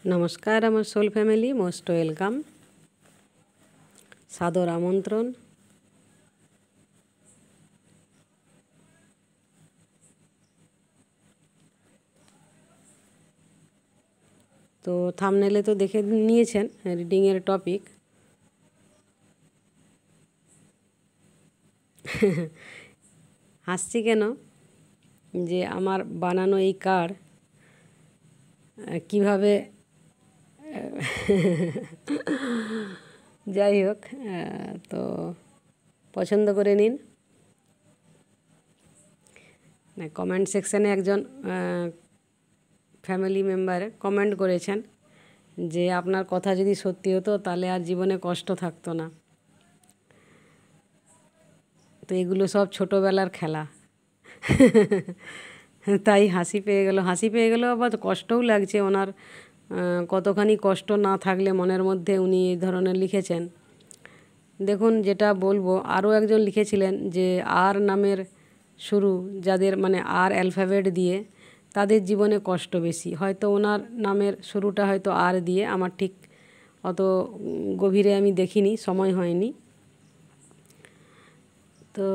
नमस्कार आमार soul family most welcome सादर आमंत्रण। तो थामनेले तो देखे निয়েছেন রিডিংয়ের টপিক। হাসছি কেন যে আমার বানানো এই কার্ড কিভাবে যাই হোক তো পছন্দ করে নিন। কমেন্ট সেকশানে একজন ফ্যামিলি মেম্বার কমেন্ট করেছেন যে আপনার কথা যদি সত্যি হতো তাহলে আর জীবনে কষ্ট থাকতো না। তো এগুলো সব ছোটোবেলার খেলা। তাই হাসি পেয়ে গেল আবার কষ্টও লাগছে ওনার। কতখানি কষ্ট না থাকলে মনের মধ্যে উনি এই ধরনের লিখেছেন। দেখুন যেটা বলবো, আরও একজন লিখেছিলেন যে আর নামের শুরু যাদের মানে আর অ্যালফাবেট দিয়ে তাদের জীবনে কষ্ট বেশি। হয়তো ওনার নামের শুরুটা হয়তো আর দিয়ে, আমার ঠিক অত গভীরে আমি দেখিনি, সময় হয়নি। তো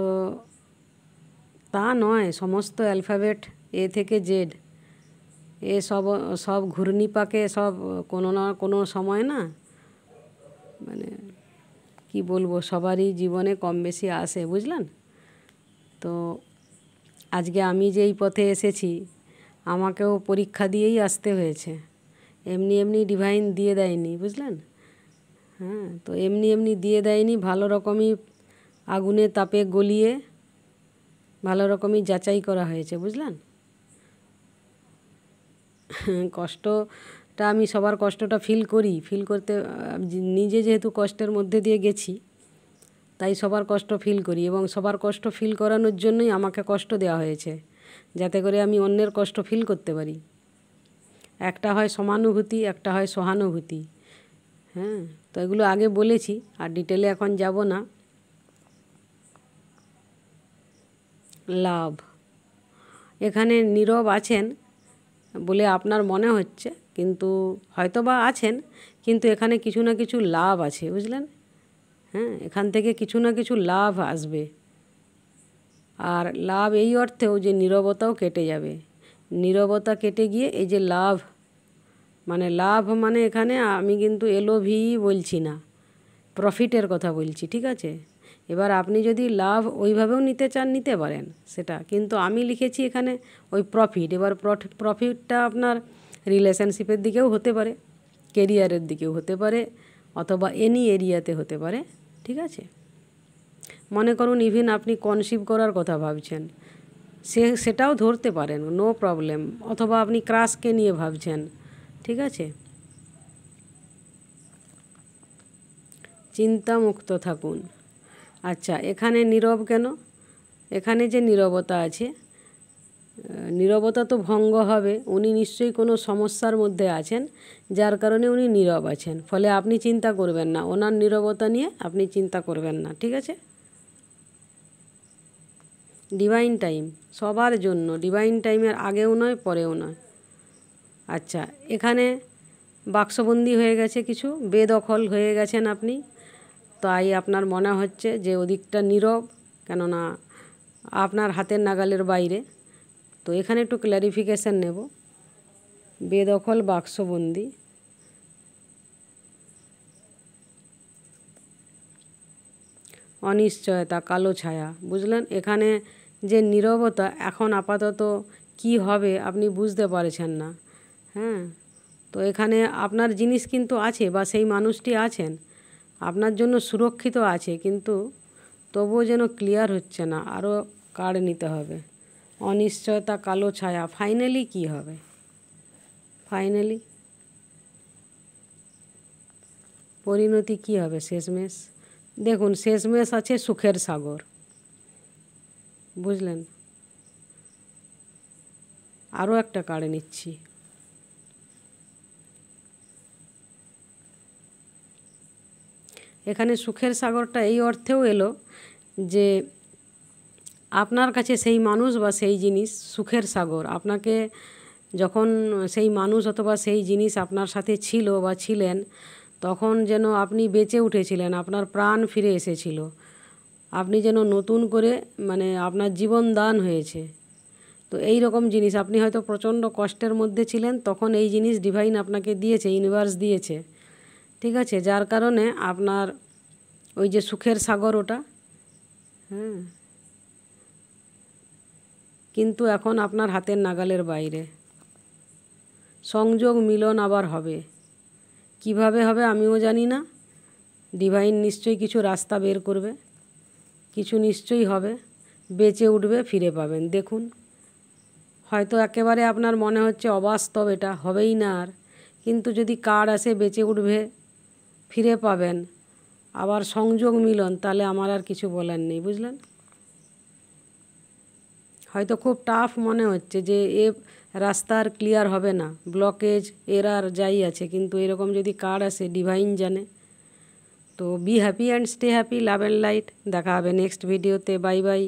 তা নয়, সমস্ত অ্যালফাবেট এ থেকে জেড এ সব ঘূর্ণি পাকে সব কোনো না কোনো সময় না মানে কি বলবো, সবারই জীবনে কম বেশি আসে, বুঝলেন। তো আজকে আমি যে এই পথে এসেছি আমাকেও পরীক্ষা দিয়েই আসতে হয়েছে, এমনি এমনি ডিভাইন দিয়ে দেয়নি, বুঝলেন। হ্যাঁ, তো এমনি এমনি দিয়ে দেয়নি, ভালো রকমই আগুনে তাপে গলিয়ে ভালো রকমই যাচাই করা হয়েছে, বুঝলেন। কষ্টটা আমি সবার কষ্টটা ফিল করতে নিজে যেহেতু কষ্টের মধ্যে দিয়ে গেছি তাই সবার কষ্ট ফিল করি, এবং সবার কষ্ট ফিল করানোর জন্যই আমাকে কষ্ট দেওয়া হয়েছে, যাতে করে আমি অন্যের কষ্ট ফিল করতে পারি। একটা হয় সমানুভূতি, একটা হয় সহানুভূতি। হ্যাঁ, তো এগুলো আগে বলেছি, আর ডিটেলে এখন যাব না। লাভ, এখানে নীরব আছেন বলে আপনার মনে হচ্ছে, কিন্তু হয়তো বা আছেন, কিন্তু এখানে কিছু না কিছু লাভ আছে, বুঝলেন। হ্যাঁ, এখান থেকে কিছু না কিছু লাভ আসবে। আর লাভ এই অর্থেও যে নীরবতাও কেটে যাবে। নীরবতা কেটে গিয়ে এই যে লাভ মানে এখানে আমি কিন্তু এলওভি বলছি না, প্রফিটের কথা বলছি, ঠিক আছে। এবার আপনি যদি লাভ ওইভাবেও নিতে চান নিতে পারেন সেটা, কিন্তু আমি লিখেছি এখানে ওই প্রফিট। এবার প্রফিটটা আপনার রিলেশনশিপের দিকেও হতে পারে, কেরিয়ারের দিকেও হতে পারে, অথবা এনি এরিয়াতে হতে পারে, ঠিক আছে। মনে করুন ইভেন আপনি কনসিভ করার কথা ভাবছেন, সেটাও ধরতে পারেন, নো প্রবলেম। অথবা আপনি ক্রাশকে নিয়ে ভাবছেন, ঠিক আছে। চিন্তামুক্ত থাকুন। আচ্ছা, এখানে নীরব কেন? এখানে যে নীরবতা আছে, নীরবতা তো ভঙ্গ হবে। উনি নিশ্চয়ই কোনো সমস্যার মধ্যে আছেন, যার কারণে উনি নীরব আছেন। ফলে আপনি চিন্তা করবেন না, ওনার নীরবতা নিয়ে আপনি চিন্তা করবেন না, ঠিক আছে। ডিভাইন টাইম সবার জন্য, ডিভাইন টাইমের আগেও নয় পরেও নয়। আচ্ছা, এখানে বাক্সবন্দি হয়ে গেছে, কিছু বেদখল হয়ে গেছেন আপনি, তাই আপনার মনে হচ্ছে যে ওদিকটা নীরব, কেননা আপনার হাতের নাগালের বাইরে। তো এখানে একটু ক্ল্যারিফিকেশান নেব। বেদখল, বাক্সবন্দি, অনিশ্চয়তা, কালো ছায়া, বুঝলেন। এখানে যে নীরবতা, এখন আপাতত কি হবে আপনি বুঝতে পারছেন না। হ্যাঁ, তো এখানে আপনার জিনিস কিন্তু আছে, বা সেই মানুষটি আছেন, আপনার জন্য সুরক্ষিত আছে, কিন্তু তবুও যেন ক্লিয়ার হচ্ছে না, আরও কার্ড নিতে হবে। অনিশ্চয়তা, কালো ছায়া, ফাইনালি কি হবে? ফাইনালি পরিণতি কি হবে? শেষমেশ দেখুন, শেষমেশ আছে সুখের সাগর, বুঝলেন। আরও একটা কার্ড নিচ্ছি। এখানে সুখের সাগরটা এই অর্থেও এলো যে আপনার কাছে সেই মানুষ বা সেই জিনিস সুখের সাগর, আপনাকে যখন সেই মানুষ অথবা সেই জিনিস আপনার সাথে ছিল বা ছিলেন, তখন যেন আপনি বেঁচে উঠেছিলেন, আপনার প্রাণ ফিরে এসেছিল, আপনি যেন নতুন করে মানে আপনার জীবন দান হয়েছে। তো এই রকম জিনিস আপনি হয়তো প্রচণ্ড কষ্টের মধ্যে ছিলেন, তখন এই জিনিস ডিভাইন আপনাকে দিয়েছে, ইউনিভার্স দিয়েছে, ঠিক আছে, যার কারণে আপনার ওই যে সুখের সাগর ওটা, হ্যাঁ, কিন্তু এখন আপনার হাতের নাগালের বাইরে। সংযোগ মিলন আবার হবে, কিভাবে হবে আমিও জানি না, ডিভাইন নিশ্চয়ই কিছু রাস্তা বের করবে, কিছু নিশ্চয়ই হবে, বেঁচে উঠবে, ফিরে পাবেন। দেখুন, হয়তো একেবারে আপনার মনে হচ্ছে অবাস্তব, এটা হবেই না আর, কিন্তু যদি কার্ড আসে বেঁচে উঠবে, ফিরে পাবেন, আবার সংযোগ মিলন, তাহলে আমার আর কিছু বলার নেই, বুঝলেন। হয়তো খুব টাফ মনে হচ্ছে যে এ রাস্তা আর ক্লিয়ার হবে না, ব্লকেজ, এরার যাই আছে, কিন্তু এরকম যদি কার্ড আসে, ডিভাইন জানে। তো be happy and stay happy, love and light. দেখা হবে নেক্সট ভিডিওতে। Bye bye.